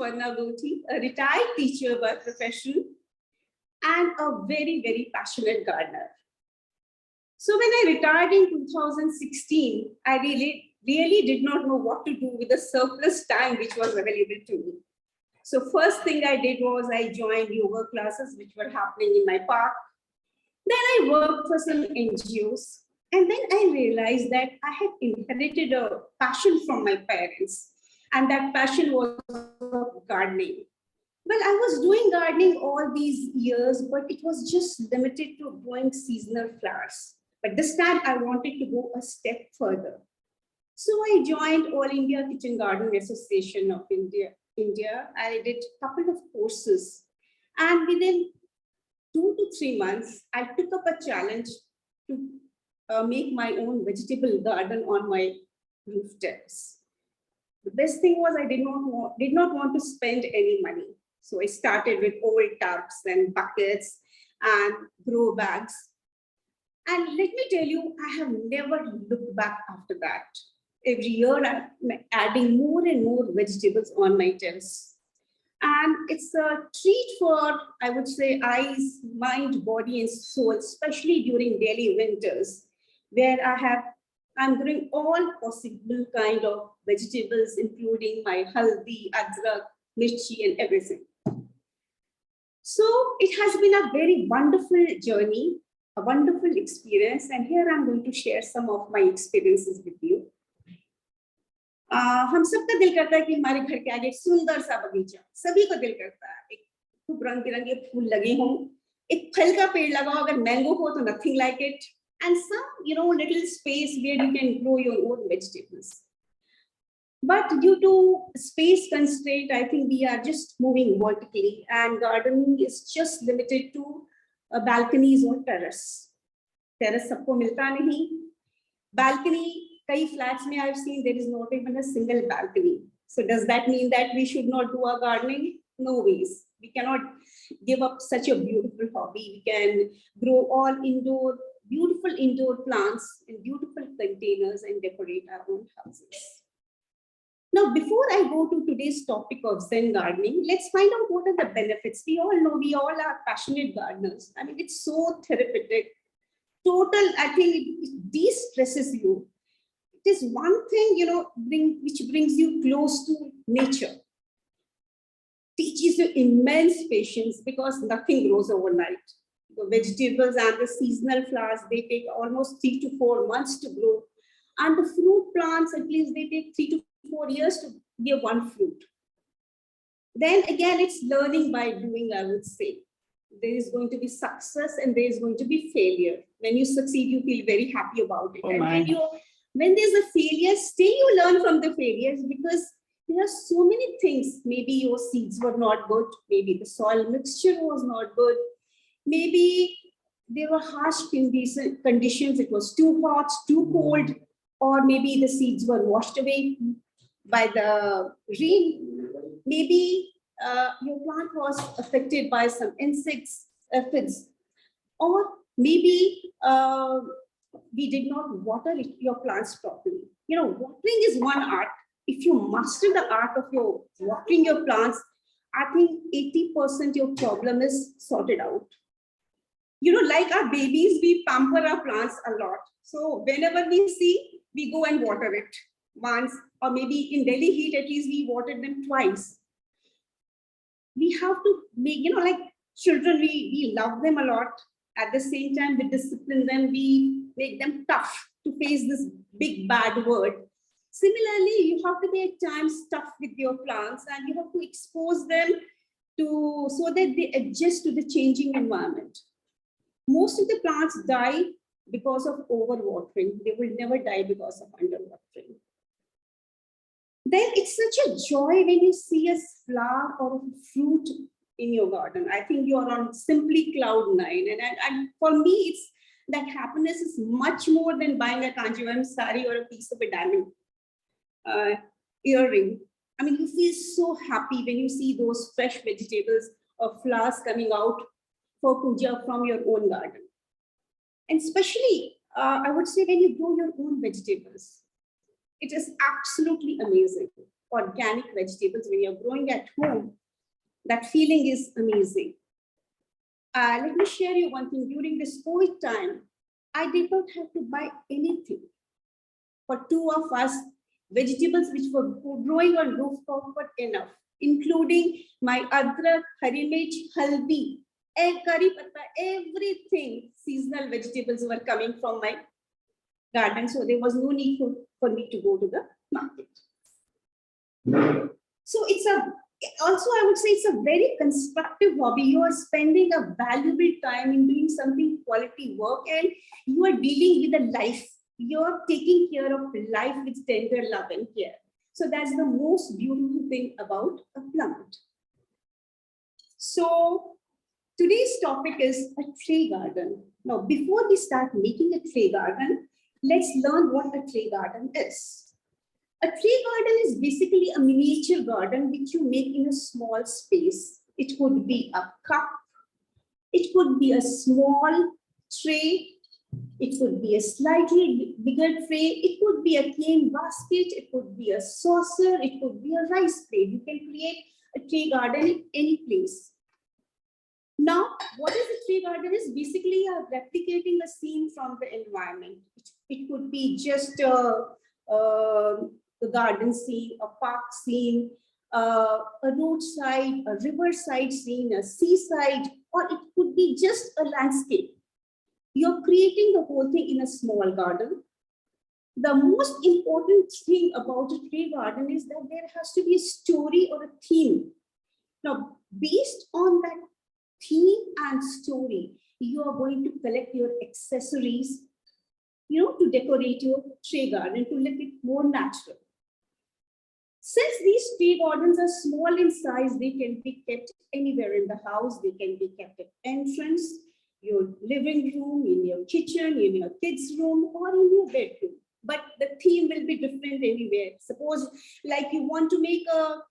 Swarna Gothi, a retired teacher by profession and a very, very passionate gardener. So when I retired in 2016, I really did not know what to do with the surplus time which was available to me. So first thing I did was I joined yoga classes which were happening in my park. Then I worked for some NGOs. And then I realized that I had inherited a passion from my parents. And that passion was gardening. Well, I was doing gardening all these years, but it was just limited to growing seasonal flowers. But this time I wanted to go a step further. So I joined All India Kitchen Garden Association of India. I did a couple of courses. And within 2 to 3 months, I took up a challenge to make my own vegetable garden on my roof terrace. The best thing was I did not want to spend any money. So I started with old tubs and buckets and grow bags. And let me tell you, I have never looked back after that. Every year I'm adding more and more vegetables on my terrace. And it's a treat for, I would say, eyes, mind, body, and soul, especially during Delhi winters, where I'm growing all possible kind of vegetables, including my haldi, adrak, mirchi, and everything. So it has been a very wonderful journey, a wonderful experience. And here I'm going to share some of my experiences with you. हम सबका दिल करता है कि हमारे घर के आगे सुंदर सा बगीचा, सभी को दिल करता है, एक खूब रंग बिरंगे फूल लगे हों, एक फल का पेड़ लगाओ, अगर मैंगो हो तो nothing like it, and some little space where you can grow your own vegetables. But due to space constraint, I think we are just moving vertically, and gardening is just limited to balconies or terrace. Terrace सबको मिलता नहीं, balcony. Kei flats mein I've seen there is not even a single balcony. So does that mean that we should not do our gardening? No ways. We cannot give up such a beautiful hobby. We can grow all beautiful indoor plants in beautiful containers and decorate our own houses. Now, before I go to today's topic of Zen gardening, let's find out what are the benefits. We all know we all are passionate gardeners. I mean, it's so therapeutic. I think it de-stresses you. It is one thing, which brings you close to nature. Teaches you immense patience because nothing grows overnight. The vegetables and the seasonal flowers, they take almost 3 to 4 months to grow. And the fruit plants, at least they take 3 to 4 years to give one fruit. Then again, it's learning by doing, I would say. There is going to be success and there is going to be failure. When you succeed, you feel very happy about it. And when there's a failure, still you learn from the failures because there are so many things. Maybe your seeds were not good. Maybe the soil mixture was not good. Maybe there were harsh conditions. It was too hot, too cold, or maybe the seeds were washed away by the rain. Maybe your plant was affected by some insects, aphids, or maybe we did not water your plants properly. Watering is one art. If you master the art of watering your plants, I think 80% your problem is sorted out. Like our babies, we pamper our plants a lot. So whenever we see, we go and water it once, or maybe in Delhi heat, at least we watered them twice. We have to make, like children, we love them a lot. At the same time, we discipline them, we make them tough to face this big bad word. Similarly, you have to be at times tough with your plants and you have to expose them so that they adjust to the changing environment. Most of the plants die because of overwatering. They will never die because of underwatering. Then it's such a joy when you see a flower or a fruit in your garden. I think you are on simply cloud nine. And for me, that happiness is much more than buying a Kanjivaram sari or a piece of a diamond earring. I mean, you feel so happy when you see those fresh vegetables or flowers coming out for puja from your own garden. And especially, I would say when you grow your own vegetables, it is absolutely amazing. organic vegetables when you're growing at home, that feeling is amazing. Let me share you one thing. During this COVID time, I did not have to buy anything. For two of us, vegetables which were growing on rooftop were enough, including my adrak, hari mirch, haldi, egg, curry patta, everything. Seasonal vegetables were coming from my garden, so there was no need for me to go to the market. So I would say it's a very constructive hobby. You are spending a valuable time in doing something quality work, and you are dealing with a life. You're taking care of life with tender love and care. So that's the most beautiful thing about a plant. So today's topic is a tray garden. Now, before we start making a tray garden, let's learn what a tray garden is. A tray garden is basically a miniature garden which you make in a small space. It could be a cup, it could be a small tray, it could be a slightly bigger tray, it could be a cane basket, it could be a saucer, it could be a rice plate. You can create a tray garden in any place. Now, what is a tray garden is basically replicating a scene from the environment. It could be just a garden scene, a park scene, a roadside, a riverside scene, a seaside, or it could be just a landscape. You're creating the whole thing in a small garden. The most important thing about a tray garden is that there has to be a story or a theme. Now, based on that theme and story, you are going to collect your accessories, to decorate your tray garden, to make it more natural. Since these tray gardens are small in size, they can be kept anywhere in the house. They can be kept at entrance, your living room, in your kitchen, in your kids' room, or in your bedroom. But the theme will be different anywhere. Suppose like you want to make a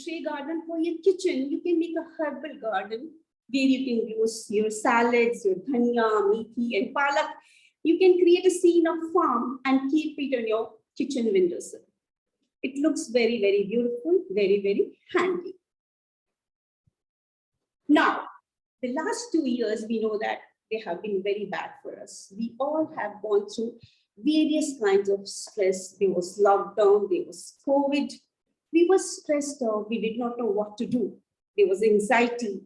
tray garden for your kitchen, you can make a herbal garden where you can use your salads, your dhania, methi, and palak. You can create a scene of farm and keep it on your kitchen windowsill. It looks very, very beautiful, very, very handy. Now, the last 2 years, we know that they have been very bad for us. We all have gone through various kinds of stress. There was lockdown, there was COVID. We were stressed out. We did not know what to do. There was anxiety.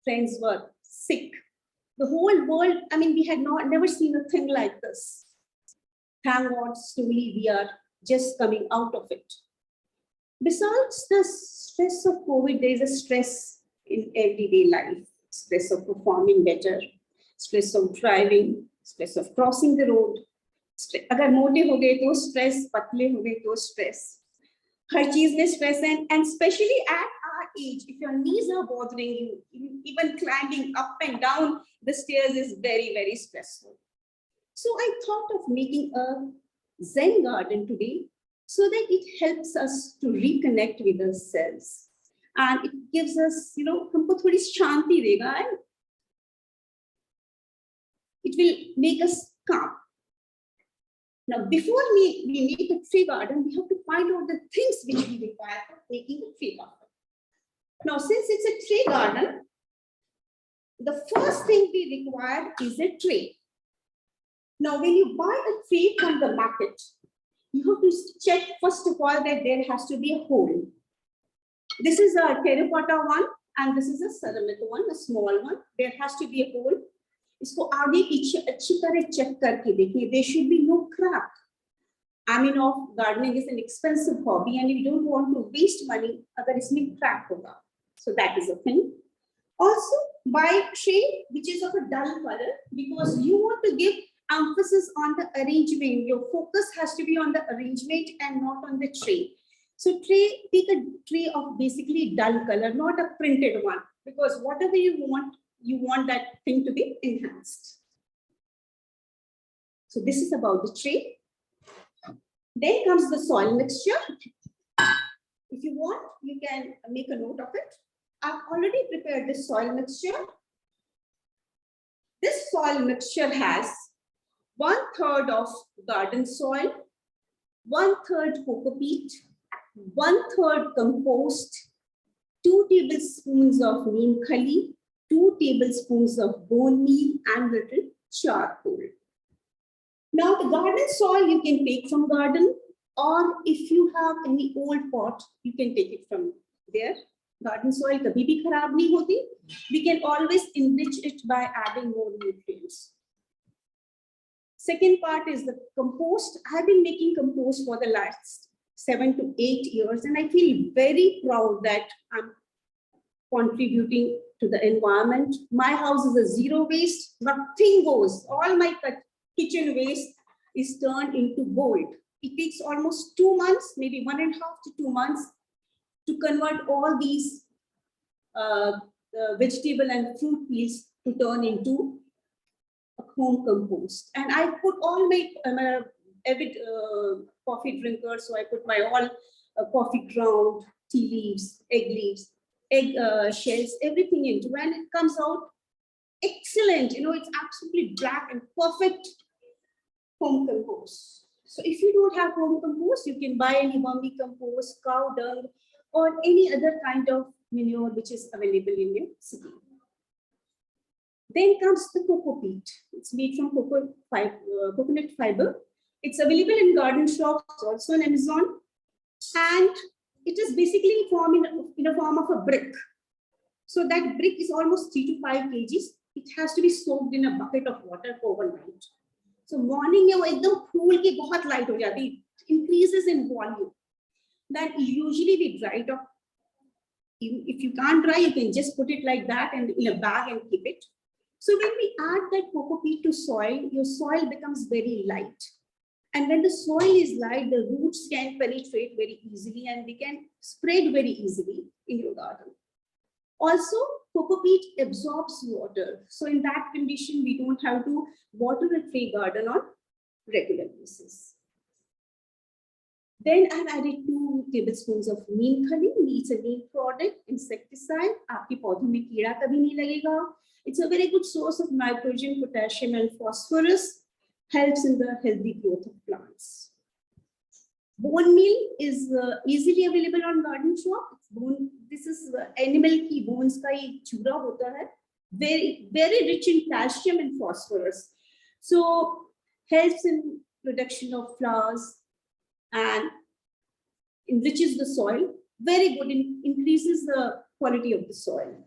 Friends were sick. The whole world, we had never seen a thing like this. Thank God, slowly we are just coming out of it. Besides the stress of COVID, there is a stress in everyday life. Stress of performing better, stress of driving, stress of crossing the road. अगर मोटे हो गए तो stress, पतले हो गए तो stress. हर चीज में stress and especially at our age, if your knees are bothering you, even climbing up and down the stairs is very, very stressful. So I thought of making a Zen garden today so that it helps us to reconnect with ourselves. And it gives us, हमको थोड़ी शांति देगा, and it will make us calm. Now, before we make a tree garden, we have to find out the things which we require for making a tree garden. Now, since it's a tree garden, the first thing we require is a tray. Now, when you buy a tray from the market, you have to check first of all that there has to be a hole. This is a terracotta one, and this is a ceramic one, a small one. There has to be a hole. इसको आगे पीछे अच्छी तरह check करके देखिए. There should be no crack. Gardening is an expensive hobby, and we don't want to waste money अगर इसमें crack होगा. So that is a thing. Also, buy tray which is of a dull color, because you want to give emphasis on the arrangement. Your focus has to be on the arrangement and not on the tray. So take a tray of basically dull color, not a printed one, because whatever you want that thing to be enhanced. So this is about the tray. Then comes the soil mixture. If you want, you can make a note of it. I've already prepared this soil mixture. This soil mixture has 1/3 of garden soil, 1/3 coco peat, 1/3 compost, 2 tablespoons of neem khali, 2 tablespoons of bone meal, and little charcoal. Now the garden soil you can take from garden, or if you have any old pot, you can take it from there. Garden soil kabhi bhi kharab nahi hoti. We can always enrich it by adding more nutrients. Second part is the compost. I have been making compost for the last 7 to 8 years, and I feel very proud that I'm contributing to the environment. My house is a zero waste. Nothing goes. All my kitchen waste is turned into gold. It takes almost 2 months, maybe 1.5 to 2 months, to convert all these vegetable and fruit peels to turn into a home compost. And I put all my avid coffee drinker, so I put my all coffee ground, tea leaves, egg shells, everything into, and it comes out excellent. You know, it's absolutely black and perfect home compost. So if you don't have home compost, you can buy any vermi compost, cow dung, or any other kind of manure which is available in your city. Then comes the coco peat. It's made from coconut fiber. It's available in garden shops, also on Amazon, and it is basically formed in a form of a brick. So that brick is almost 3 to 5 kgs. It has to be soaked in a bucket of water overnight. So morning में वो एकदम फूल की बहुत light हो जाती, increases in volume. Then usually we dry it off. If you can't dry, you can just put it like that and in a bag and keep it. So when we add that coco peat to soil, your soil becomes very light. And when the soil is light, the roots can penetrate very easily and they can spread very easily in your garden. Also, coco peat absorbs water. So in that condition, we don't have to water a tree garden on regular basis. Then I've added 2 tablespoons of neem khali. It's a neem product, insecticide. आपके पौधों में कीड़ा कभी नहीं लगेगा. It's a very good source of nitrogen, potassium, and phosphorus. Helps in the healthy growth of plants. Bone meal is easily available on garden shop. This is animal ki bones ka hi chura hota hai. Very rich in calcium and phosphorus. So helps in production of flowers and enriches the soil. Very good, increases the quality of the soil.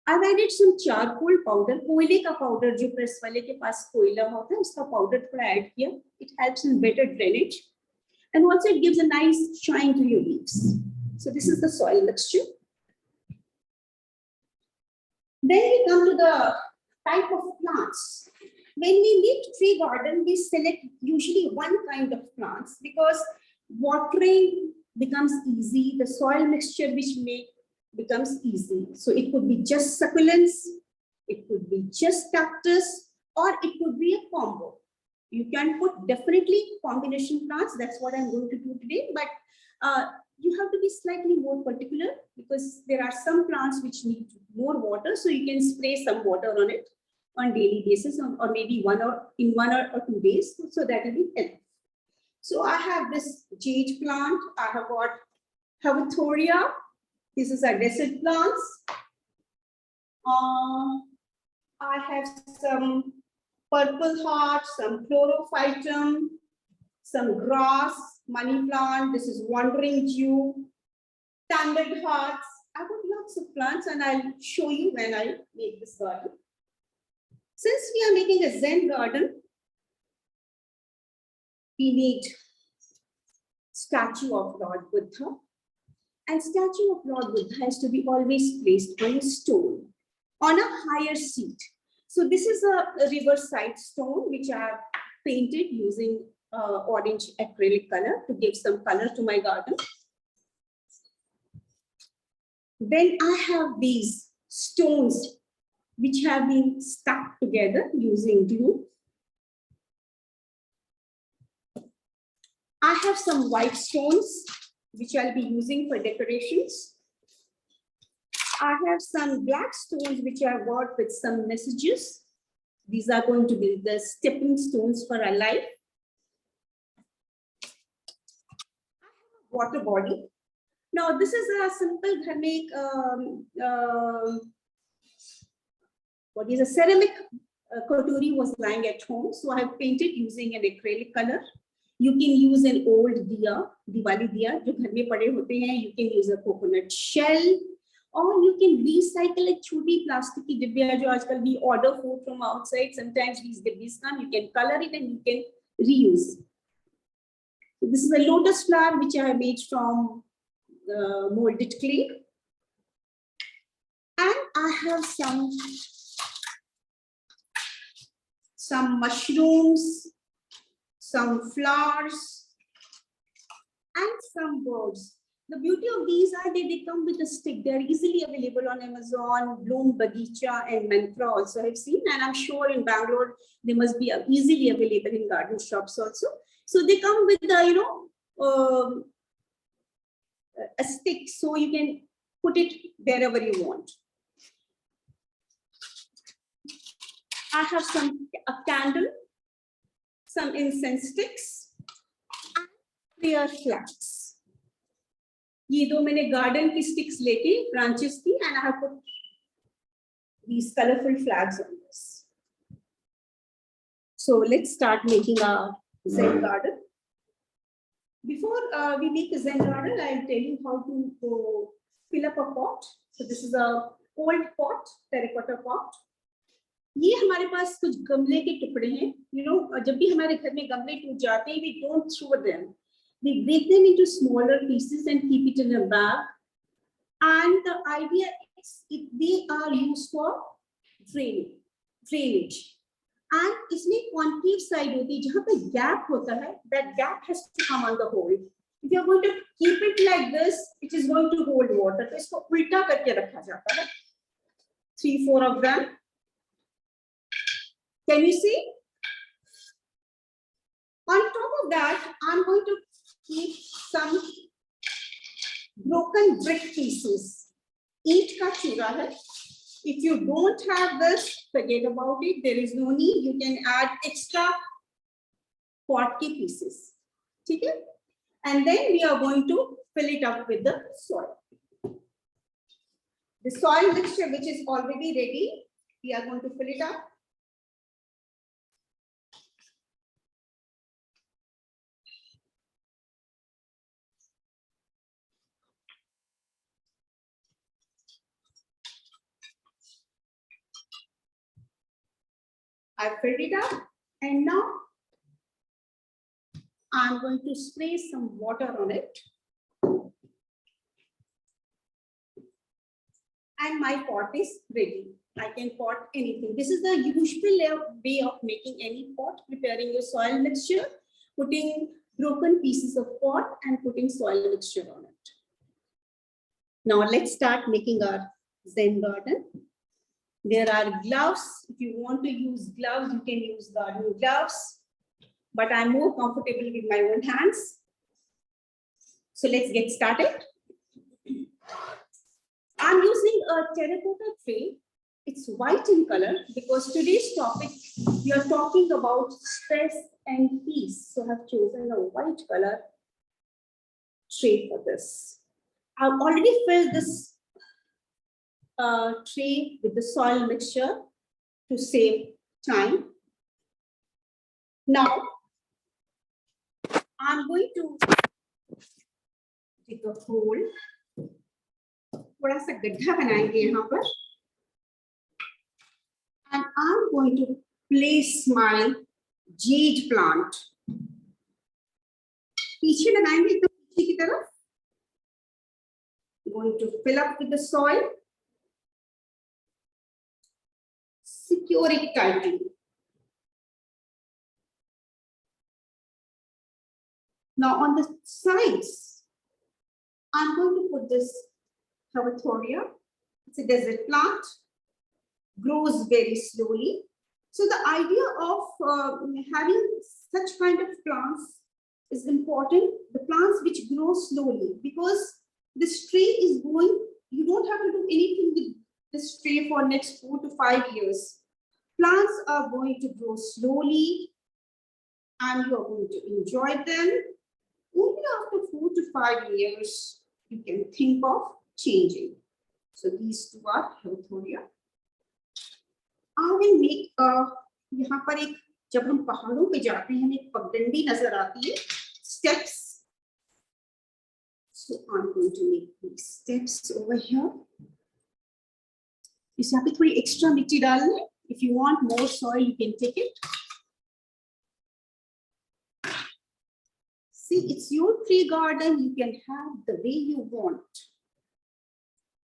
I've added some charcoal powder, कोयले का powder जो press वाले के पास कोयला होता है, उसका powder थोड़ा add किया. It helps in better drainage, and also it gives a nice shine to your leaves. So this is the soil mixture. Then we come to the type of plants. When we make tree garden, we select usually one kind of plants because watering becomes easy. The soil mixture which make becomes easy. So it could be just succulents, it could be just cactus, or it could be a combo. You can put definitely combination plants. That's what I'm going to do today. But you have to be slightly more particular because there are some plants which need more water. So you can spray some water on it on daily basis, or maybe in 1 or 2 days. So that will be enough. So I have this jade plant. I have got Havathoria. This is a desert plants. I have some purple heart, some chlorophytum, some grass, money plant. This is wandering dew, tangled hearts. I've got lots of plants and I'll show you when I make this garden. Since we are making a Zen garden, we need statue of Lord Buddha. And statue of Lord Buddha has to be always placed on a stone, on a higher seat. So this is a riverside stone which I have painted using orange acrylic color to give some color to my garden. Then I have these stones which have been stuck together using glue. I have some white stones which I'll be using for decorations. I have some black stones which I bought with some messages. These are going to be the stepping stones for our life. I have a water body. Now this is a simple घर में एक what is a ceramic katori was lying at home, so I have painted using an acrylic color. You can use an old diya, Diwali diya, जो घर में पड़े होते हैं. You can use a coconut shell, or you can recycle a छोटी plastic की डिब्बियाँ जो आजकल we order food from outside. Sometimes these dibbies come, you can color it and you can reuse. So this is a lotus flower which I have made from molded clay, and I have some mushrooms, some flowers, and some birds. The beauty of these are they come with a stick. They are easily available on Amazon, Bloom Bagicha, and Mantra also I've seen, and I'm sure in Bangalore they must be easily available in garden shops also. So they come with the a stick, so you can put it wherever you want. I have a candle, some incense sticks, and prayer flags. ये दो मैंने garden की sticks लेके branches की, and I have put these colorful flags on this. So let's start making our Zen garden. Before we make a Zen garden, I'll tell you how to fill up a pot. So this is a old pot, terracotta pot. ये हमारे पास कुछ गमले के टुकड़े हैं. जब भी हमारे घर में गमले टूट जाते हैं, we don't throw them. We break them into smaller pieces and keep it in a bag. And the idea is they are used for drainage. And इसमें concave side होती है, जहाँ पे gap होता है, that gap has to come on the hole. If you are going to keep it like this, it is going to hold water. तो इसको उल्टा करके रखा जाता है. 3-4 of them. Can you see? On top of that, I'm going to keep some broken brick pieces. Each का चूरा है. If you don't have this, forget about it. There is no need. You can add extra pot के pieces. ठीक है? And then we are going to fill it up with the soil. The soil mixture, which is already ready, we are going to fill it up. I filled it up, and now I'm going to spray some water on it. And my pot is ready. I can pot anything. This is the usual way of making any pot, preparing your soil mixture, putting broken pieces of pot and putting soil mixture on it. Now let's start making our Zen garden. There are gloves. If you want to use gloves, you can use garden gloves, but I'm more comfortable with my own hands. So let's get started. I'm using a terracotta tray. It's white in color because today's topic, we are talking about stress and peace. So I've chosen a white color tray for this. I've already filled this tray with the soil mixture to save time. Now, I'm going to dig a hole. थोड़ा सा गड्ढा बनाएंगे यहाँ पर. And I'm going to place my jade plant. पीछे बनाएंगे तो पीछे की तरफ. I'm going to fill up with the soil. Secure it tightly. Now on the sides, I'm going to put this Hawathoria. It's a desert plant, grows very slowly. So the idea of having such kind of plants is important. The plants which grow slowly, because this tree is going, you don't have to do anything with this tree for next 4 to 5 years. Plants are going to grow slowly and you are going to enjoy them. only after 4 to 5 years you can think of changing. So these two are Hevothoria. I will make यहाँ पर एक जब हम पहाड़ों पे जाते हैं हमें एक पगडंडी नजर आती है steps. So I'm going to make these steps over here. इस यहाँ पे थोड़ी एक्स्ट्रा मिट्टी डालनी है. If you want more soil, you can take it. See, it's your tree garden. You can have the way you want.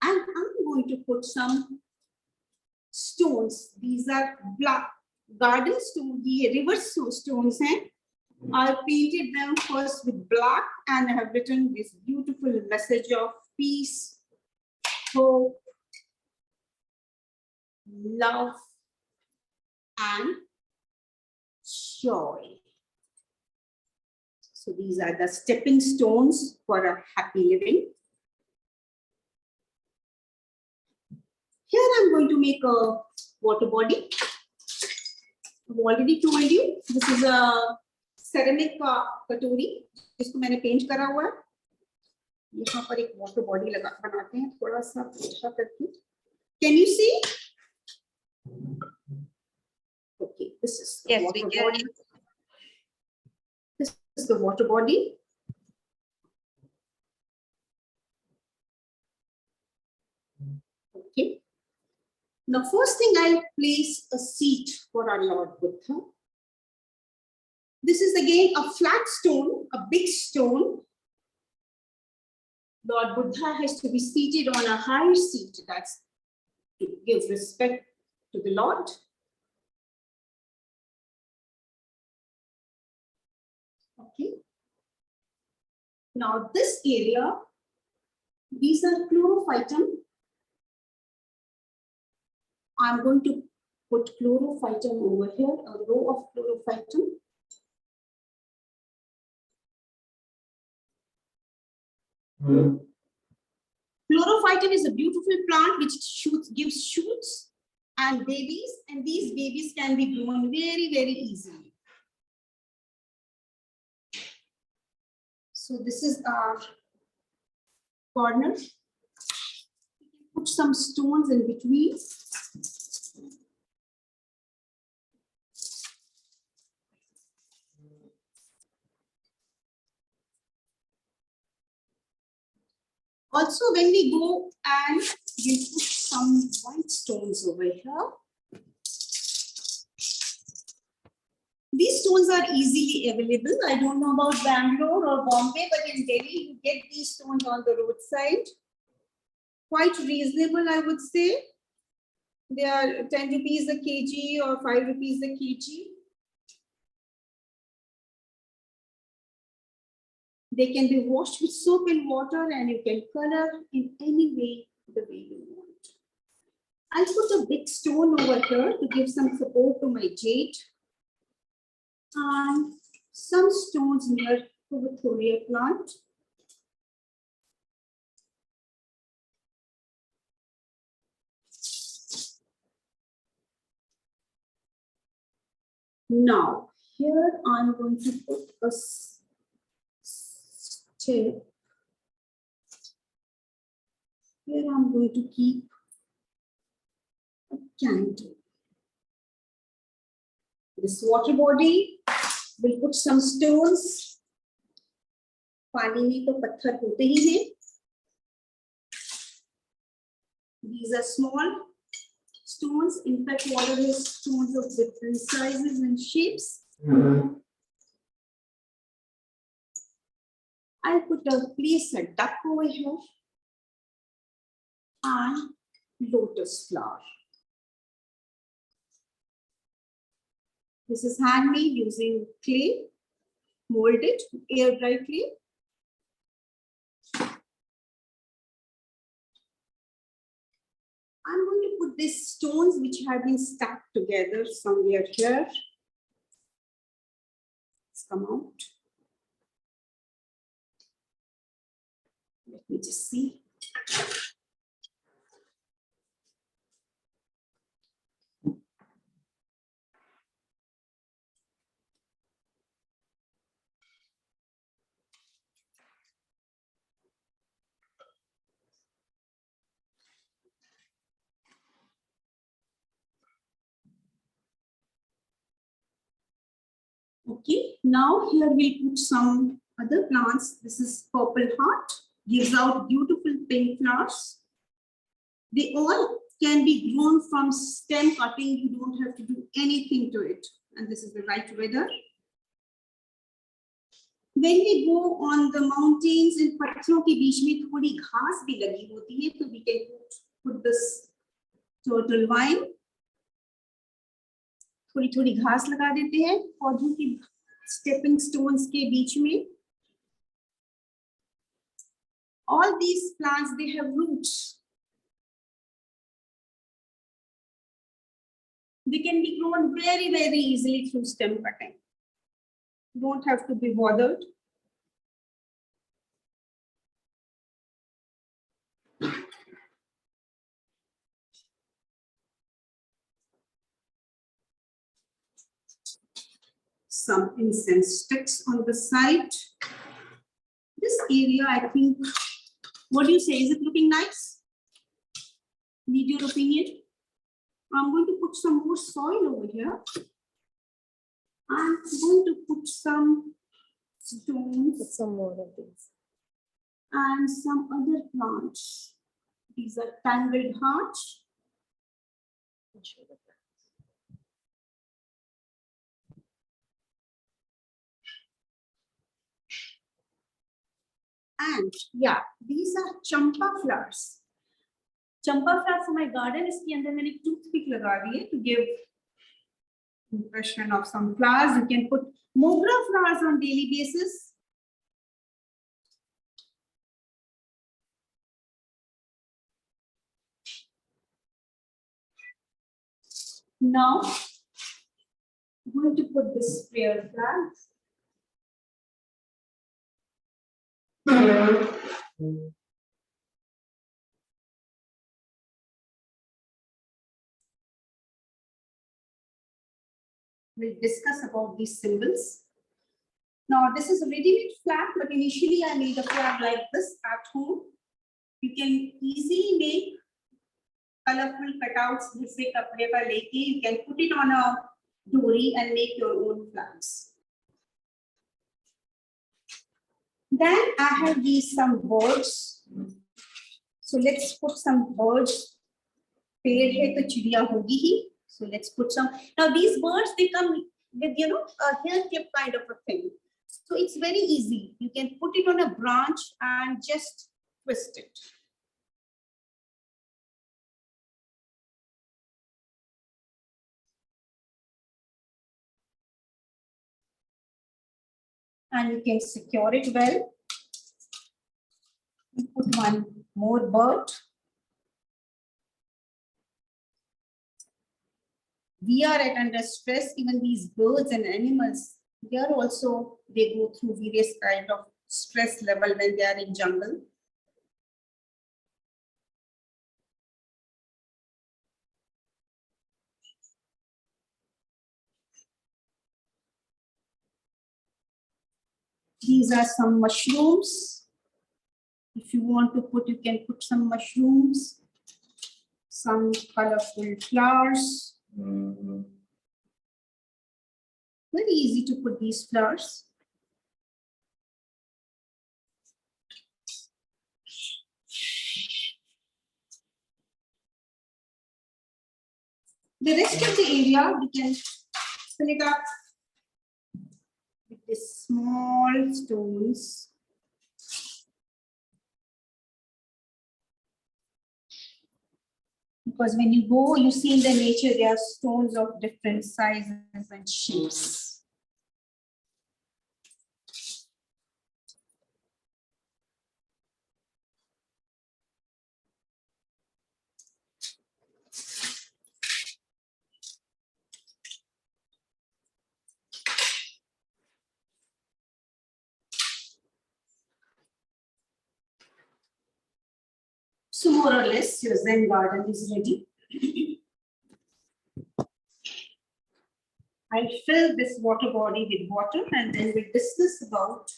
And I'm going to put some stones. These are black garden stones. ये river stones हैं. I painted them first with black and I have written this beautiful message of peace, hope, love, and joy. So these are the stepping stones for a happy living. Here I'm going to make a water body. I've already told you this is a ceramic कटोरी जिसको मैंने paint करा हुआ है. यहाँ पर एक water body लगा बनाते हैं थोड़ा सा अच्छा करके. Can you see? Okay, this is the water body. This is the water body. Okay. Now, first thing, I'll place a seat for our Lord Buddha. This is again a flat stone, a big stone. Lord Buddha has to be seated on a higher seat. That's to give respect to the Lord. Okay. Now this area, these are chlorophytum. I'm going to put chlorophytum over here, a row of chlorophytum. Chlorophytum is a beautiful plant which gives shoots and babies, and these babies can be grown very, very easily. So this is our corner. We can put some stones in between. Also, when we go and we put some white stones over here, these stones are easily available. I don't know about Bangalore or Bombay, but in Delhi, you get these stones on the roadside. Quite reasonable, I would say. They are 10 rupees a kg or 5 rupees a kg. They can be washed with soap and water and you can color in any way, the way you want. I'll put a big stone over here to give some support to my jade. And some stones near Hevothoria plant. Now, here I'm going to put a step. Here I'm going to keep a candle. This water body will put some stones. पानी में तो पत्थर होते ही हैं. These are small stones. In fact, water has stones of different sizes and shapes. I'll place a duck over here and lotus flower. This is handmade using clay, molded, air dry clay. I'm going to put these stones which have been stuck together somewhere here. Let's come out. Let me just see. Okay, now here we'll put some other plants. This is purple heart, gives out beautiful pink flowers. They all can be grown from stem cutting. You don't have to do anything to it. And this is the right weather. When we go on the mountains, in पत्थरों के बीच में थोड़ी घास भी लगी होती है, तो we can put this turtle vine. थोड़ी थोड़ी घास लगा देते हैं पौधों की stepping stones के बीच में. All these plants, they have roots. They can be grown very, very easily through stem cutting. You don't have to be bothered. Some incense sticks on the side. This area, I think, what do you say? Is it looking nice? Need your opinion? I'm going to put some more soil over here. I'm going to put some stones. Put some more of these. And some other plants. These are tangled hearts. And yeah, these are champa flowers. Champa flower for my garden. इसके अंदर मैंने toothpick लगा दी है to give impression of some flowers. You can put mogra flowers on daily basis. Now, I'm going to put this sprayer flag. We'll discuss about these symbols. Now, this is a ready-made flag, but initially I made a flag like this at home. You can easily make colorful cutouts. You can put it on a dory and make your own flags. Then I have these some birds. So let's put some birds. पेड़ है तो चिड़िया होगी ही. So let's put some. Now these birds, they come with, you know, a hair clip kind of a thing. So it's very easy. You can put it on a branch and just twist it. And you can secure it well. You put one more bird. We are at under stress. Even these birds and animals, they are also, they go through various kind of stress level when they are in jungle. These are some mushrooms. If you want to put, you can put some mushrooms, some colorful flowers. Very easy to put these flowers. The rest of the area, we can fill it up with these small stones. Because when you go, you see in the nature, there are stones of different sizes and shapes. So more or less, your Zen garden is ready. I'll fill this water body with water and then we'll discuss about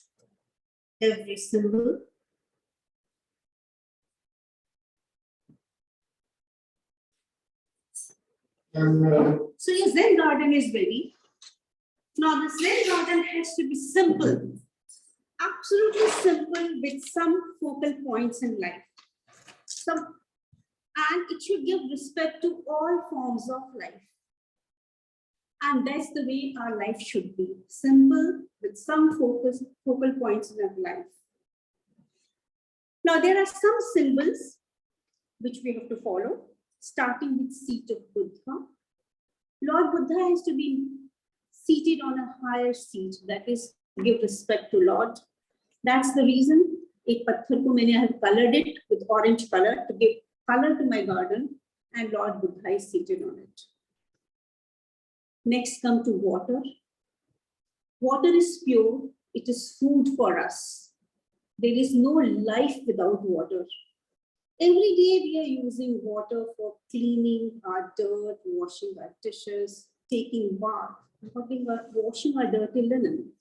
every symbol. So your Zen garden is ready. Now, this rain garden has to be simple, absolutely simple, with some focal points in life. And it should give respect to all forms of life. And that's the way our life should be, simple with some focal points in our life. Now, there are some symbols which we have to follow, starting with seat of Buddha. Lord Buddha has to be seated on a higher seat, that is, give respect to Lord. That's the reason ek patthar ko I have colored it with orange color to give color to my garden, and Lord Buddha is seated on it. Next, come to water. Water is pure, it is food for us. There is no life without water. Every day we are using water for cleaning our dirt, washing our dishes, taking bath, washing our dirty linen.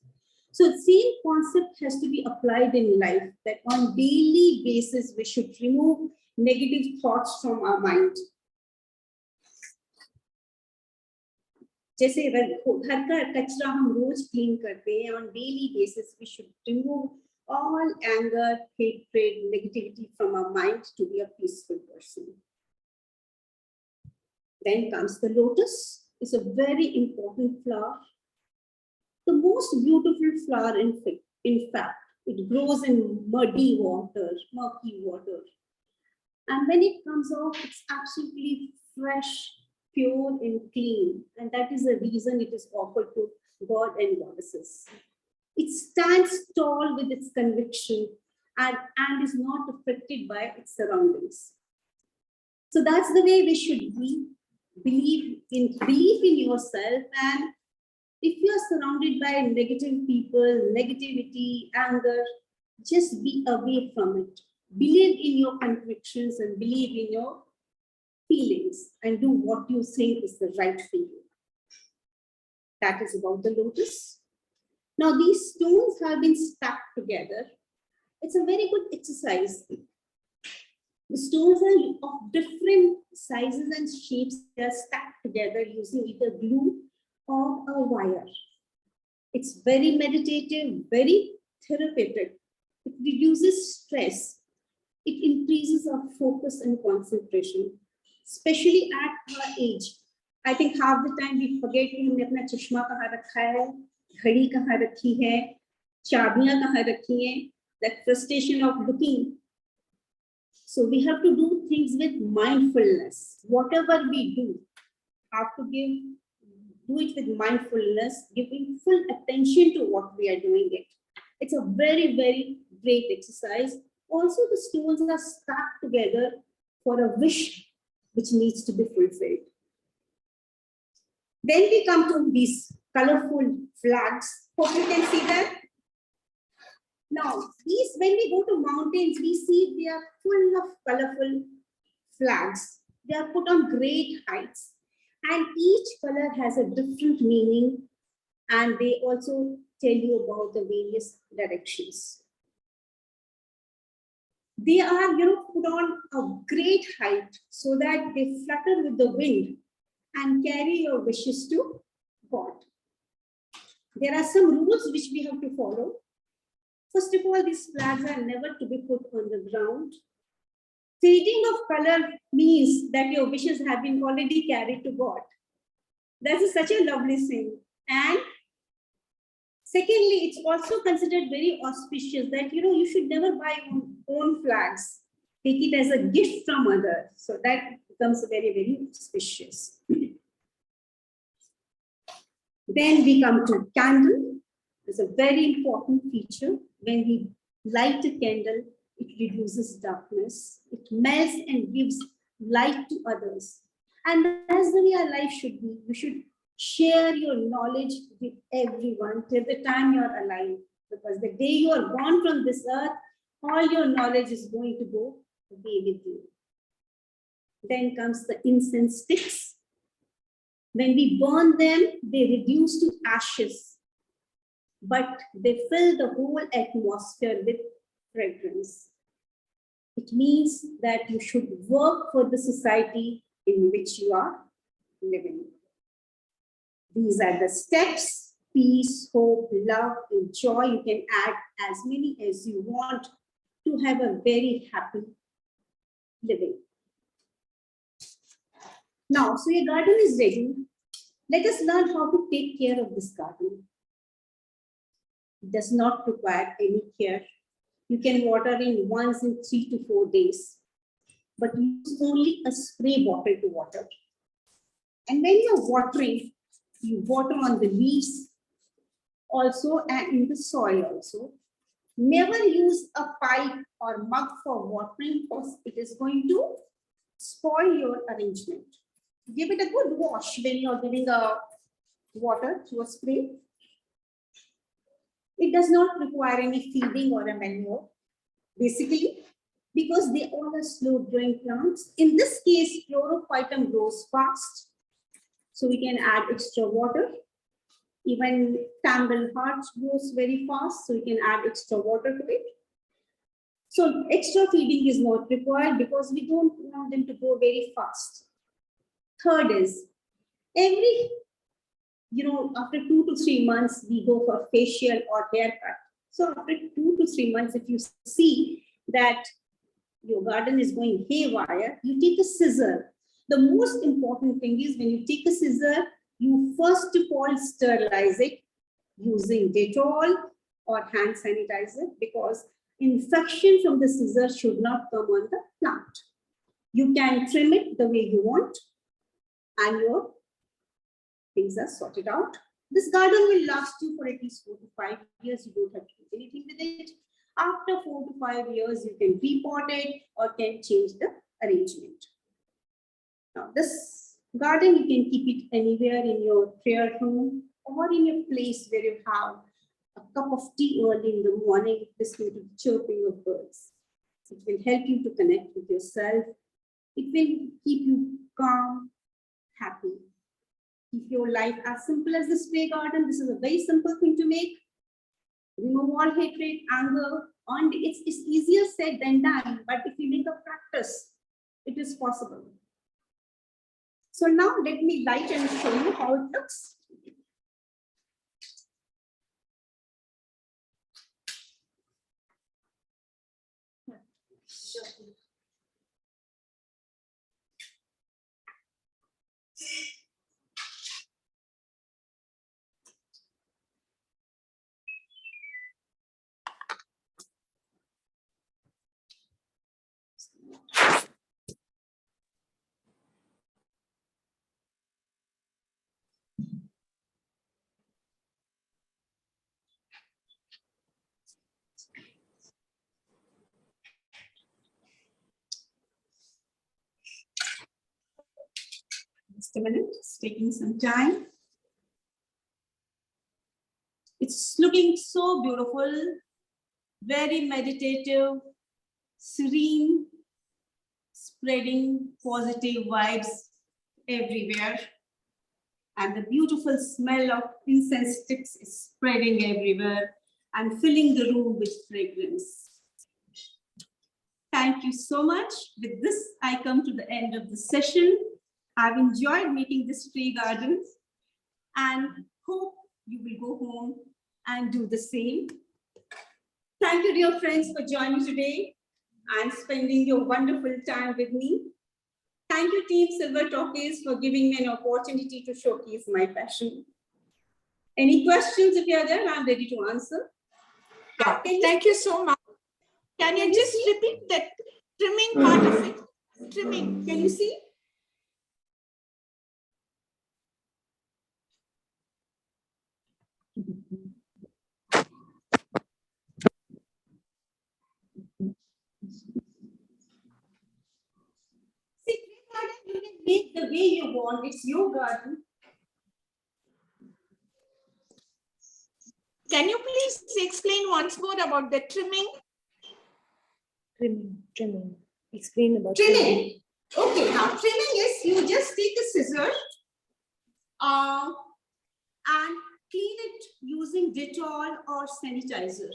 So the same concept has to be applied in life, that on daily basis we should remove negative thoughts from our mind. जैसे घर का कचरा हम रोज clean करते हैं, on daily basis we should remove all anger, hatred, negativity from our mind to be a peaceful person. Then comes the lotus. It's a very important flower. The most beautiful flower, in fact, it grows in muddy water, murky water. And when it comes out, it's absolutely fresh, pure and clean. And that is the reason it is offered to God and goddesses. It stands tall with its conviction and is not affected by its surroundings. So that's the way we should be. Believe in yourself, and if you are surrounded by negative people, negativity, anger, just be away from it. Believe in your convictions and believe in your feelings and do what you think is the right for you. That is about the lotus. Now, these stones have been stacked together. It's a very good exercise. The stones are of different sizes and shapes. They are stacked together using either glue or a wire. It's very meditative, very therapeutic. It reduces stress. It increases our focus and concentration, especially at our age. I think half the time we forget कि हमने अपना चश्मा कहाँ रखा है, घड़ी कहाँ रखी है, चाबियां कहाँ रखी हैं. That frustration of looking. So we have to do things with mindfulness. Whatever we do, have to do it with mindfulness, giving full attention to what we are doing it. It's a very, very great exercise. Also, the stones are stacked together for a wish which needs to be fulfilled. Then we come to these colorful flags. Hope you can see them. Now, these, when we go to mountains, we see they are full of colorful flags. They are put on great heights, and each color has a different meaning, and they also tell you about the various directions. They are, put on a great height so that they flutter with the wind and carry your wishes to God. There are some rules which we have to follow. First of all, these flags are never to be put on the ground. Fading of color means that your wishes have been already carried to God. That is such a lovely thing. And secondly, it's also considered very auspicious that, you should never buy your own flags. Take it as a gift from others. So that becomes very, very auspicious. Then we come to candle. It's a very important feature. When we light a candle, it reduces darkness. It melts and gives light to others. And that's the way our life should be. You should share your knowledge with everyone till the time you're alive. Because the day you are born from this earth, all your knowledge is going to go away with you. Then comes the incense sticks. When we burn them, they reduce to ashes, but they fill the whole atmosphere with fragrance. It means that you should work for the society in which you are living. These are the steps peace, hope, love, and joy. You can add as many as you want to have a very happy living. Now, so your garden is ready. Let us learn how to take care of this garden. It does not require any care. You can water in once in 3 to 4 days, but use only a spray bottle to water. And when you're watering, you water on the leaves also and in the soil also. Never use a pipe or mug for watering because it is going to spoil your arrangement. Give it a good wash when you're giving a water through a spray. It does not require any feeding or a manure, basically, because they all are slow growing plants. In this case, chlorophytum grows fast, so we can add extra water. Even tamarind heart grows very fast, so we can add extra water to it. So extra feeding is not required because we don't want them to grow very fast. Third is, after 2 to 3 months, we go for facial or haircut. So after 2 to 3 months, if you see that your garden is going haywire, you take a scissor. The most important thing is when you take a scissor, you first of all sterilize it using Dettol or hand sanitizer, because infection from the scissor should not come on the plant. You can trim it the way you want and your things are sorted out. This garden will last you for at least 4 to 5 years. You don't have to do anything with it. After 4 to 5 years, you can repot it or can change the arrangement. Now, this garden, you can keep it anywhere in your prayer room or in your place where you have a cup of tea early in the morning, listening to the chirping of birds. It will help you to connect with yourself. It will keep you calm, happy. Keep your life as simple as the spray garden. This is a very simple thing to make. Remove all hatred, anger, and it's easier said than done. But if you make a practice, it is possible. So now let me light and show you how it looks. Just a minute, it's taking some time. It's looking so beautiful, very meditative, serene, spreading positive vibes everywhere. And the beautiful smell of incense sticks is spreading everywhere and filling the room with fragrance. Thank you so much. With this, I come to the end of the session. I've enjoyed making this tree garden and hope you will go home and do the same. Thank you, dear friends, for joining today and spending your wonderful time with me. Thank you, Team Silver Talkies, for giving me an opportunity to showcase my passion. Any questions, if you are there, I'm ready to answer. Yeah, thank you so much. Can you just repeat that trimming part of it? Trimming. Can you see? See, you can make the way you want. It's your garden. Can you please explain once more about the trimming? Trimming. Explain about Trimming. Okay, now trimming is you just take a scissor and clean it using Dettol or sanitizer.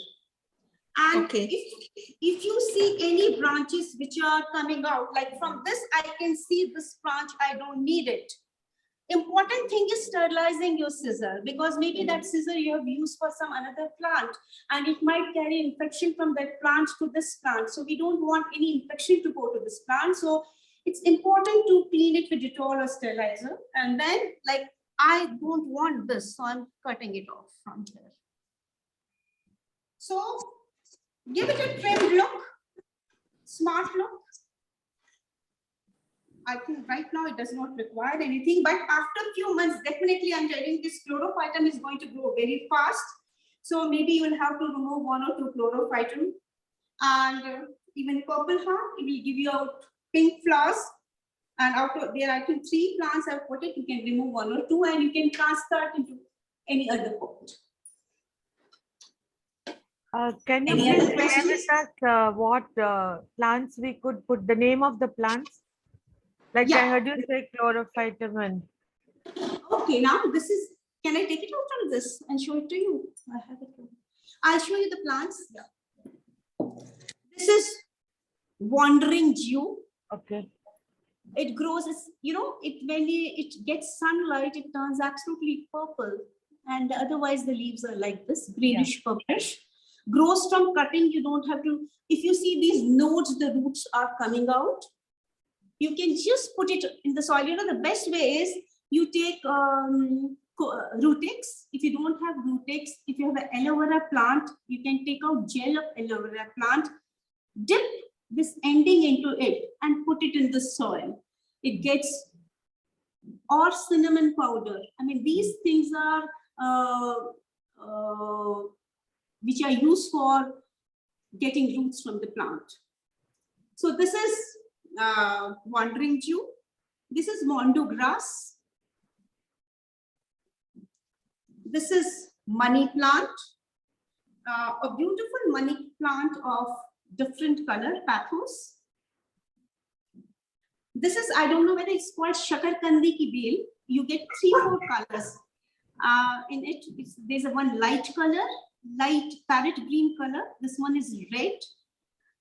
And Okay. if you see any branches which are coming out, like from this, I can see this branch, I don't need it. Important thing is sterilizing your scissor, because maybe that scissor you have used for some another plant and it might carry infection from that plant to this plant. So we don't want any infection to go to this plant. So it's important to clean it with Dettol or sterilizer. And then, like, I don't want this, so I'm cutting it off from here. So give it a trimmed look, smart look. I think right now it does not require anything, but after a few months, definitely I'm telling this chlorophytum is going to grow very fast. So maybe you will have to remove 1 or 2 chlorophytum. And even purple heart, it will give you out pink flowers. And out of there, I think 3 plants I've put it, you can remove 1 or 2 and you can transfer it into any other pot. Can you Any other please share with us what plants we could put, the name of the plants? Like I heard you say chlorophytum. And okay, now this is, can I take it out from this and show it to you? I have it. I'll show you the plants. Yeah. This is wandering dew. okay. It grows, you know, when it gets sunlight, it turns absolutely purple. And otherwise the leaves are like this, greenish purplish. Grows from cutting, you don't have to, if you see these nodes, the roots are coming out. You can just put it in the soil. You know, the best way is you take Rootex. If you don't have Rootex, if you have an aloe vera plant, you can take out gel of aloe vera plant, dip this ending into it and put it in the soil. It gets, or cinnamon powder. I mean, these things are which are used for getting roots from the plant. So this is wandering dew. This is mondo grass. This is money plant, a beautiful money plant of different color, pathos. This is, I don't know whether it's called shakarkandi ki bel. You get 3-4 colors. In it, there's a one light color, light parrot green color. This one is red.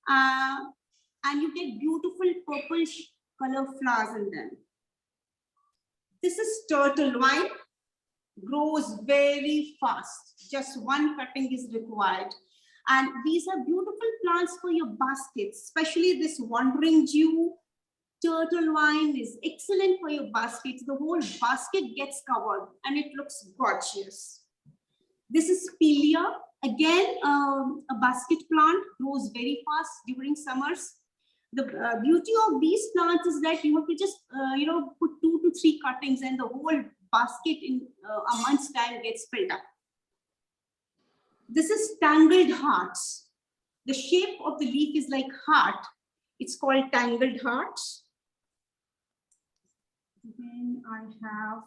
And you get beautiful purplish color flowers in them. This is turtle vine, grows very fast. Just 1 cutting is required. And these are beautiful plants for your baskets, especially this wandering dew. Turtle vine is excellent for your baskets. The whole basket gets covered and it looks gorgeous. This is Pilia. Again, a basket plant, grows very fast during summers. The beauty of these plants is that you have to just, you know, put 2 to 3 cuttings and the whole basket in a month's time gets filled up. This is tangled hearts. The shape of the leaf is like heart. It's called tangled hearts. Then I have,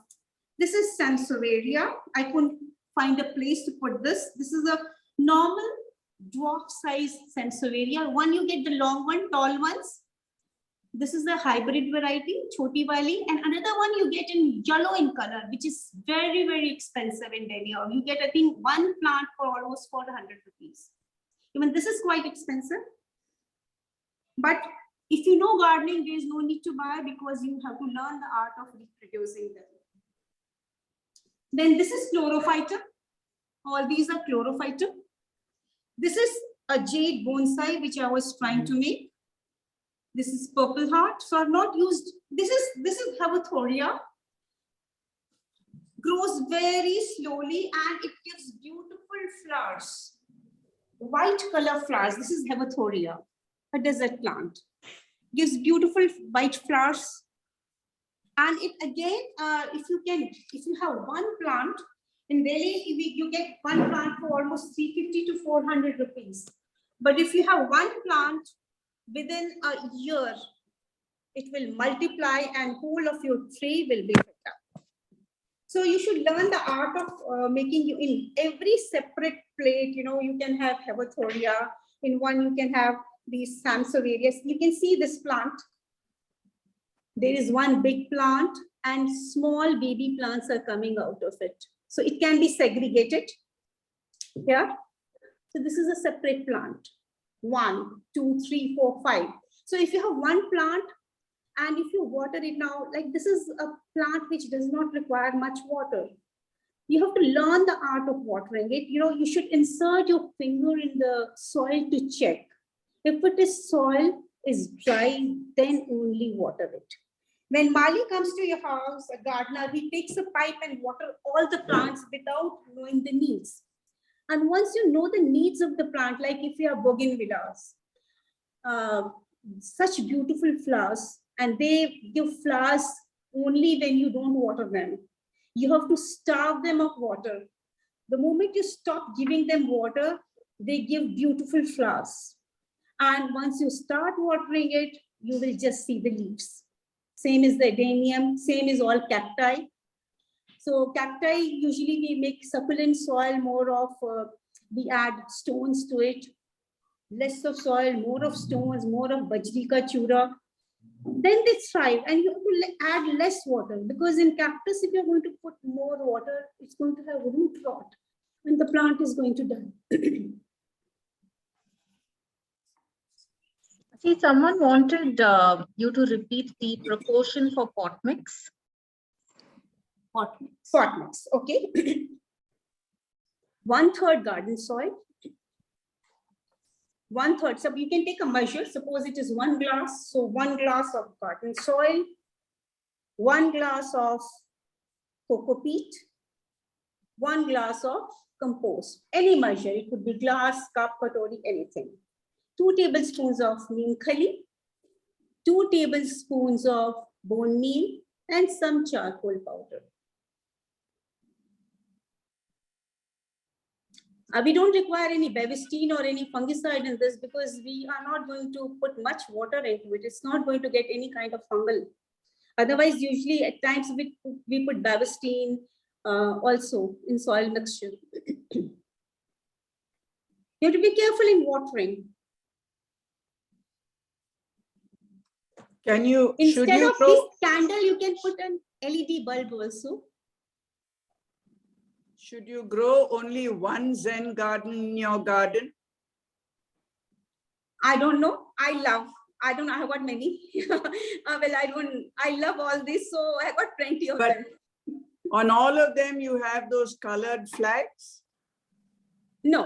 this is Sansevieria. I couldn't find a place to put this. This is a normal dwarf size Sansevieria. One, you get the long one, tall ones. This is the hybrid variety, Choti Wali, and another one you get in yellow in color, which is very, very expensive in Delhi. You get, I think, 1 plant for almost 400 rupees. Even this is quite expensive. But if you know gardening, there is no need to buy because you have to learn the art of reproducing them. Then this is chlorophytum. All these are chlorophytum. This is a jade bonsai, which I was trying to make. This is purple heart. So I've not used, this is Havathoria. Grows very slowly and it gives beautiful flowers. White color flowers. This is Havathoria, a desert plant. Gives beautiful white flowers. And it again, if you have 1 plant, in Delhi, you get 1 plant for almost 350 to 400 rupees. But if you have 1 plant, within a year, it will multiply and whole of your tree will be picked up. So you should learn the art of making you in every separate plate. You know, you can have Havathoria. In one, you can have these Sansevieria. You can see this plant. There is 1 big plant and small baby plants are coming out of it. So it can be segregated. Yeah. So this is a separate plant. 1, 2, 3, 4, 5. So if you have 1 plant, And if you water it now, like this is a plant which does not require much water. You have to learn the art of watering it. You should insert your finger in the soil to check. If it is soil is dry, then only water it. When Mali comes to your house, a gardener, he takes a pipe and water all the plants without knowing the needs. And once you know the needs of the plant, like if you have bougainvilleas, such beautiful flowers, and they give flowers only when you don't water them. You have to starve them of water. The moment you stop giving them water, they give beautiful flowers. And once you start watering it, you will just see the leaves. Same is the adenium, same is all cacti. So cacti, usually we make succulent soil, more of, we add stones to it. Less of soil, more of stones, more of bajrika chura. Then they thrive, and you have to add less water, because in cactus, if you're going to put more water, it's going to have root rot and the plant is going to die. See, someone wanted you to repeat the proportion for pot mix. Pot mix, okay. 1/3 garden soil. 1/3, so you can take a measure, suppose it is 1 glass, so 1 glass of garden soil, 1 glass of coco peat, 1 glass of compost, any measure, it could be glass, cup, katori, anything. 2 tablespoons of neem khali, 2 tablespoons of bone meal, and some charcoal powder. We don't require any bevistine or any fungicide in this, because we are not going to put much water into it. It's not going to get any kind of fungal. Otherwise, usually at times we put bevistine also in soil mixture. You have to be careful in watering. Instead of this candle, you can put an LED bulb also. Should you grow only one Zen garden in your garden? I don't know. I don't know. I have got many. I love all this. So I got plenty of them. On all of them, you have those colored flags? No.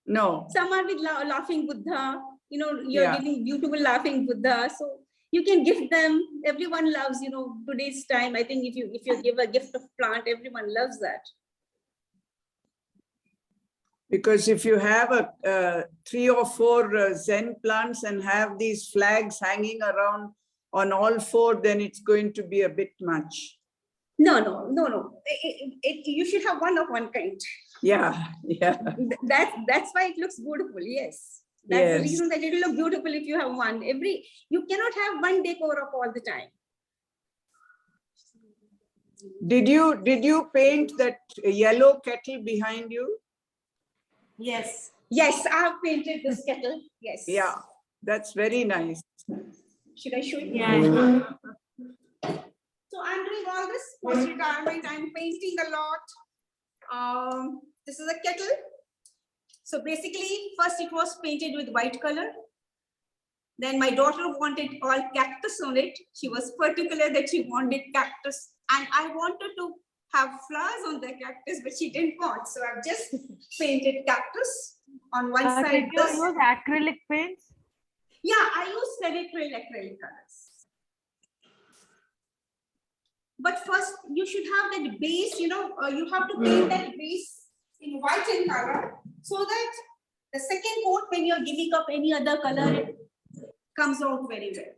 No. Some are with laughing Buddha. You're giving beautiful laughing Buddha. So you can gift them. Everyone loves, today's time. I think if you give a gift of plant, everyone loves that. Because if you have 3 or 4 Zen plants and have these flags hanging around on all 4, then it's going to be a bit much. No. You should have one of one kind. Yeah. That's why it looks beautiful. Yes. That's the reason that it will look beautiful if you have one. You cannot have one decor of all the time. Did you paint that yellow kettle behind you? Yes, I have painted this kettle. Yes. Yeah, that's very nice. Should I show you? Yeah. So I'm doing all this post-retirement. I'm painting a lot. This is a kettle. So basically, first it was painted with white color. Then my daughter wanted all cactus on it. She was particular that she wanted cactus. And I wanted to have flowers on the cactus, but she didn't want. So I've just painted cactus on one side. Did you use acrylic paints? Yeah, I use acrylic colors. But first, you should have that base, you have to paint that base in white in color, so that the second coat, when you're giving up any other color, it comes out very well.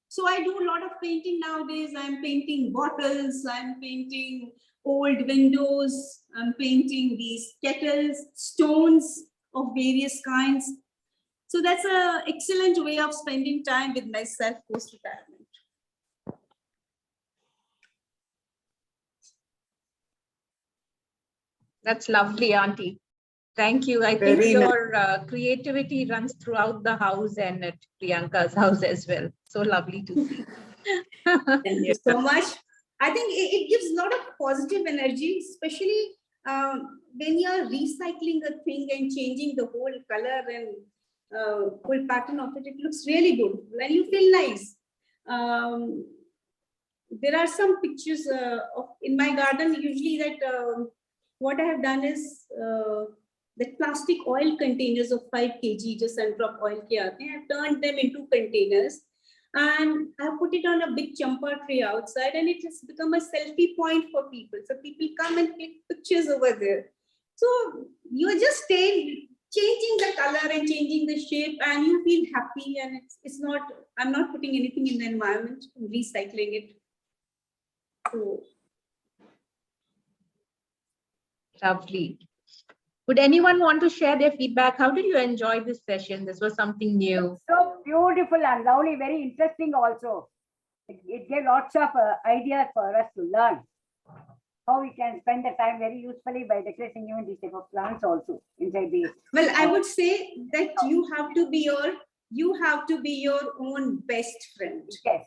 So I do a lot of painting nowadays. I'm painting bottles, I'm painting old windows, I'm painting these kettles, stones of various kinds. So that's an excellent way of spending time with myself post-retirement. That's lovely, Auntie. Thank you. I think your creativity runs throughout the house and at Priyanka's house as well. So lovely to see. Thank you so much. I think it gives a lot of positive energy, especially when you're recycling a thing and changing the whole color, and full pattern of it. It looks really good and you feel nice. There are some pictures in my garden. Usually that what I have done is the plastic oil containers of 5 kg, just center of oil ke aate hain. I've turned them into containers and I put it on a big champa tree outside, and it has become a selfie point for people. So people come and click pictures over there. So you are just changing the color and changing the shape, and you feel happy. And it's not, I'm not putting anything in the environment, I'm recycling it. So Lovely. Would anyone want to share their feedback? How did you enjoy this session? This was something new. So beautiful and lovely, very interesting also. It gave lots of ideas for us to learn how we can spend the time very usefully by decorating even these type of plants also inside the. well, I would say that you have to be your own best friend. Yes.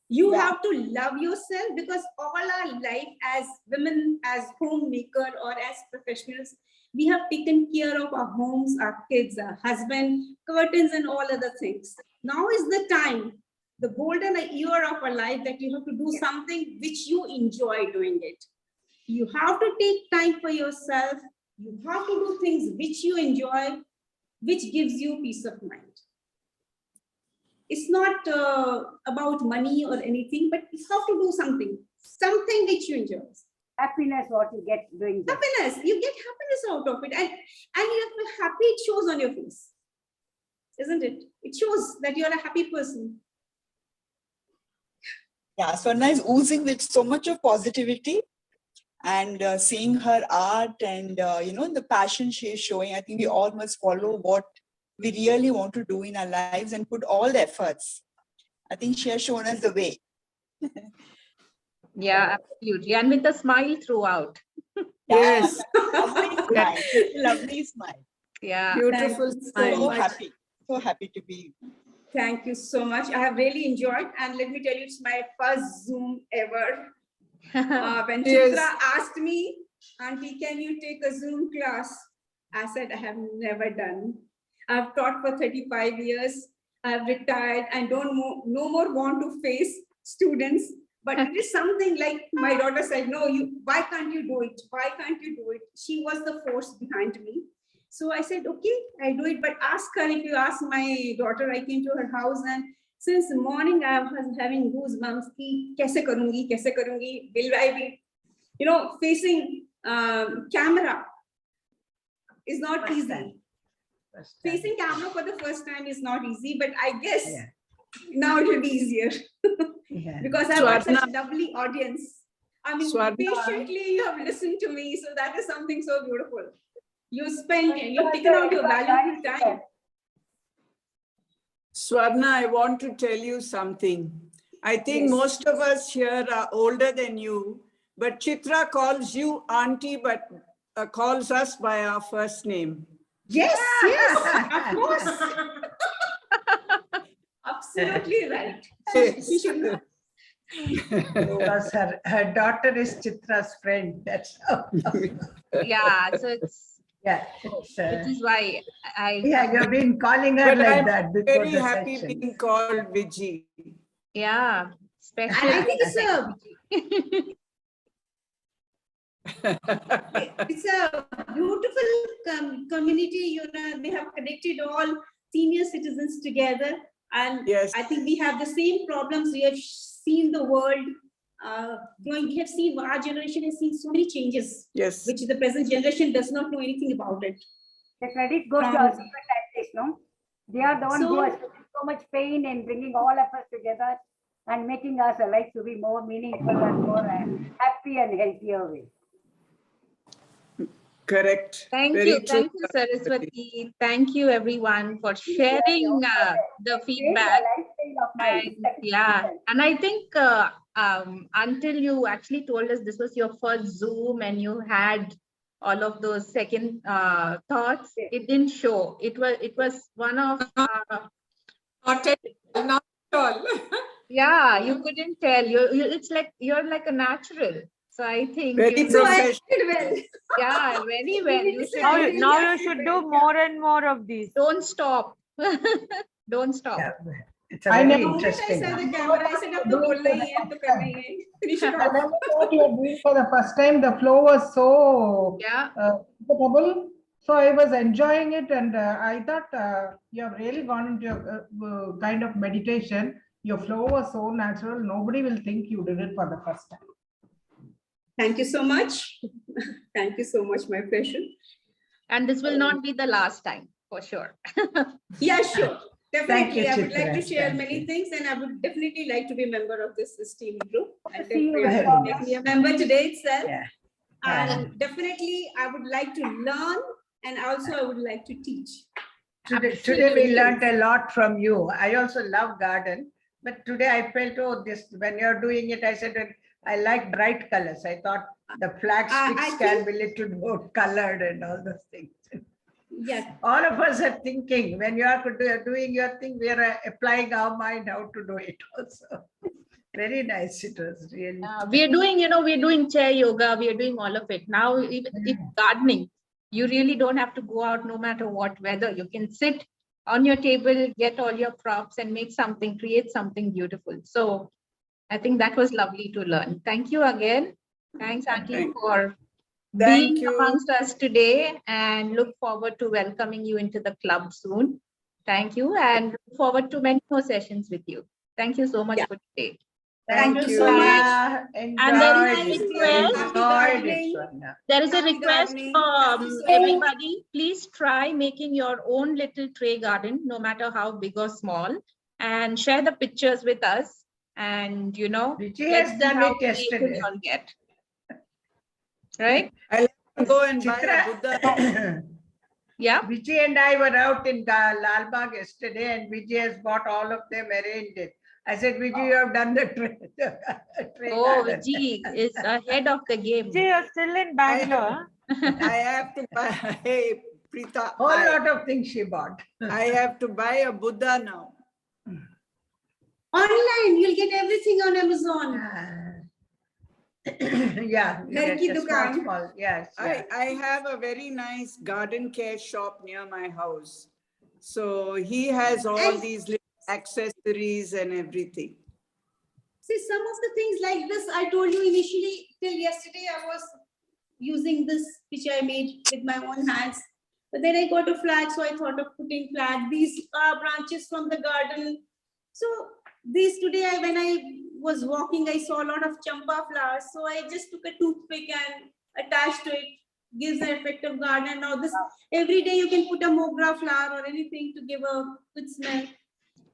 You Yeah. have to love yourself, because all our life as women, as homemaker or as professionals, we have taken care of our homes, our kids, our husband, curtains and all other things. Now is the time, the golden year of our life, that you have to do something which you enjoy doing it. You have to take time for yourself. You have to do things which you enjoy, which gives you peace of mind. It's not about money or anything, but you have to do something which you enjoy. Happiness, what you get doing this. Happiness, you get happiness out of it, and you feel happy, it shows on your face, isn't it? It shows that you're a happy person. Yeah, Swarna is oozing with so much of positivity, and seeing her art and the passion she is showing. I think we all must follow what we really want to do in our lives and put all the efforts. I think she has shown us the way. Yeah, absolutely. And with a smile throughout. Yes, Lovely smile. Lovely smile. Yeah. beautiful Thank you So smile. happy. So happy to be. Thank you so much. I have really enjoyed, and let me tell you, it's my first Zoom ever. When Yes. Chitra asked me, Auntie, can you take a Zoom class? I said, I have never done. I've taught for 35 years. I've retired and no more want to face students. But it is something like my daughter said, no, why can't you do it? Why can't you do it? She was the force behind me. So I said, okay, I do it. But ask her, if you ask my daughter, I came to her house, and since morning I was having goosebumps. Kaise karungi, will I be, facing camera is not easy. Facing camera for the first time is not easy, but I guess now it will be easier. Because I've got such a lovely audience. I mean, Swarna. patiently you have listened to me, so that is something so beautiful. You've taken out your valuable time. Swarna, I want to tell you something. I think Yes. most of us here are older than you, but Chitra calls you auntie, but calls us by our first name. Yes, of course. Absolutely right. She should know. Because her daughter is Chitra's friend. That's how. Yeah. So Yeah. which is why Yeah, you've been calling her But like I'm that before very the happy session. being called Viji. yeah, And especially. I think it's a beautiful community. They have connected all senior citizens together. And Yes. I think we have the same problems. We have seen the world growing. We have seen, our generation has seen so many changes, Yes. which the present generation does not know anything about it. The credit goes to our super scientists, no? They are the one who has put so much pain in bringing all of us together and making us life to be more meaningful and more happy and healthier way. Correct. Thank Very you. true. Thank you, Saraswati. Thank you, everyone, for sharing the feedback. And I think until you actually told us this was your first Zoom and you had all of those second thoughts, it didn't show. It was one of Not at all. yeah, you couldn't tell. It's like you're like a natural. So I think Very you, So I professional. did well. yeah, very well. You should Now you should do more and more of these. don't stop. Don't stop. Yeah, it's a I very never- I interesting. saw one. the camera. I said, "अब तो बोलना ही है, अब तो करना ही है." Finish it I off. never thought you were doing for the first time. The flow was so Yeah. comfortable. So I was enjoying it, and I thought you have really gone into a kind of meditation. Your flow was so natural. Nobody will think you did it for the first time. Thank you so much. Thank you so much, my pleasure. And this will not be the last time, for sure. Yeah, sure. Definitely. you, I would like to Chitra. share Thank many you. things, and I would definitely like to be a member of this esteemed group. And See you definitely very make much. me a member today itself. Yeah. And definitely, I would like to learn, and also I would like to teach. Today we learned a lot from you. I also love garden, but today I felt, oh, this, when you're doing it, I said, I like bright colors. I thought the flag I sticks can be little more colored and all those things. Yes. All of us are thinking, when you are doing your thing, we are applying our mind how to do it also. Very nice, it was really. We are doing, we're doing chair yoga, we are doing all of it. Now, even if gardening, you really don't have to go out no matter what weather. You can sit on your table, get all your props and make something, create something beautiful. So I think that was lovely to learn. Thank you again. Thanks, Auntie, for Thank being you. amongst us today, and look forward to welcoming you into the club soon. Thank you, and look forward to many more sessions with you. Thank you so much Yeah. for today. Thank you so Sarah. much. And there is Enjoyed a it. request. Enjoyed it, Swarna. There is a Happy request gardening. from Thank you so much. everybody. Please try making your own little tray garden, no matter how big or small, and share the pictures with us. And Vijay let's has see done how it creative yesterday. you'll get. Right? I'll have to go and buy a Chitra, Buddha. Yeah. Vijay and I were out in Lal Bagh yesterday, and Vijay has bought all of them, arranged it. I said, Vijay, you have done the tray Oh, garden. Vijay is ahead of the game. Jay, you're still in Bangalore. I have to buy, hey, Preeta, Whole lot of things she bought. I have to buy a Buddha now. Online, you'll get everything on Amazon. Yeah, you Ghar get ki the small, dukaan. small, yes. Yeah. I have a very nice garden care shop near my house. So he has all And- these little accessories and everything. See, some of the things like this, I told you initially, till yesterday, I was using this, which I made with my own hands. But then I got a flag, so I thought of putting flag. These are branches from the garden. So these today, when I was walking, I saw a lot of champa flowers. So I just took a toothpick and attached to it. Gives the effect of garden. Now this, every day you can put a mogra flower or anything to give a good smell.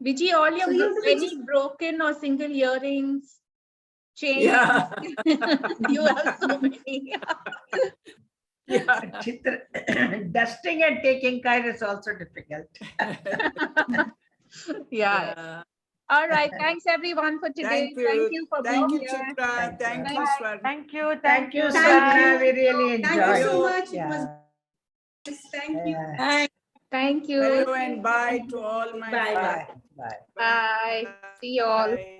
Vijay, all your So you have to any just- broken or single earrings, chains, Yeah. you have so many. Yeah. Chitra, dusting and taking care is also difficult. Yeah. All right. Thanks everyone for today. Thank you. Thank you for Thank being you, here. Chitra. Thank you, Swarna. Thank you. Thank you, Thank Swarna. you. We really enjoyed Thank you so you. much. It Yeah. was thank you. Yeah. Thank you. Hello and bye to all my Bye. friends. Bye. Bye. Bye. See you all. Bye.